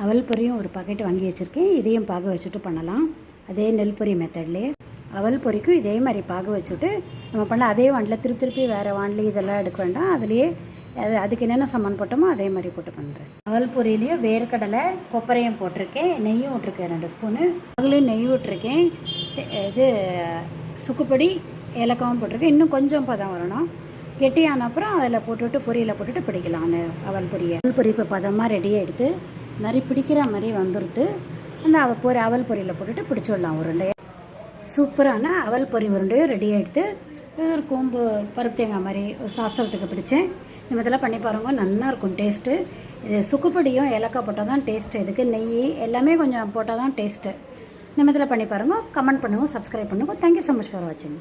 அவல் பொரியும் ஒரு பாக்கெட் வாங்கி வச்சுருக்கேன். இதையும் பாக வச்சுட்டு பண்ணலாம். அதே நெல் பொரி மெத்தட்லேயே அவல் பொரிக்கும் இதே மாதிரி பாக வச்சுட்டு நம்ம பண்ணலாம். அதே வாண்டில் திருப்பி வேறு வாண்டில் இதெல்லாம் எடுக்க வேண்டாம். அதுலேயே அதுக்கு என்னென்ன சாமான் போட்டோமோ அதே மாதிரி போட்டு பண்ணுறேன். அவல் பொரியிலையும் வேர்க்கடலை கொப்பரையும் போட்டிருக்கேன். நெய்யும் விட்ருக்கேன் 2 ஸ்பூனு. அதுலேயும் நெய் விட்ருக்கேன். இது சுக்குப்பொடி ஏலக்காவும் போட்டிருக்கேன். இன்னும் கொஞ்சம் பதம் வரணும். கெட்டியான அப்புறம் அதில் போட்டுவிட்டு பொரியில் போட்டுட்டு பிடிக்கலாம் அந்த அவல் பொரியை. அவல் பொரி இப்போ பதமாக ரெடியாக எடுத்து மாதிரி பிடிக்கிற மாதிரி வந்துடுத்து அந்த அவல் பொரியில் போட்டுட்டு பிடிச்சிடலாம். உருண்டையை சூப்பரான அவல் பொரி உருண்டையும் ரெடியாக எடுத்து ஒரு கூம்பு பருப்பு தேங்காய் மாதிரி ஒரு சாஸ்திரத்துக்கு பிடிச்சேன். இந்த இதெல்லாம் பண்ணி பாருங்க, நல்லாயிருக்கும் டேஸ்ட்டு. இது சுக்குப்பொடியும் ஏலக்காய் போட்டால் தான் டேஸ்ட்டு. இதுக்கு நெய் எல்லாமே கொஞ்சம் போட்டால் தான் டேஸ்ட்டு. இந்த மாதிரி பண்ணி பாருங்கள். கமெண்ட் பண்ணுங்கள், சப்ஸ்கிரைப் பண்ணுங்கள். தேங்க்யூ ஸோ மச் ஃபார் வாட்சிங்.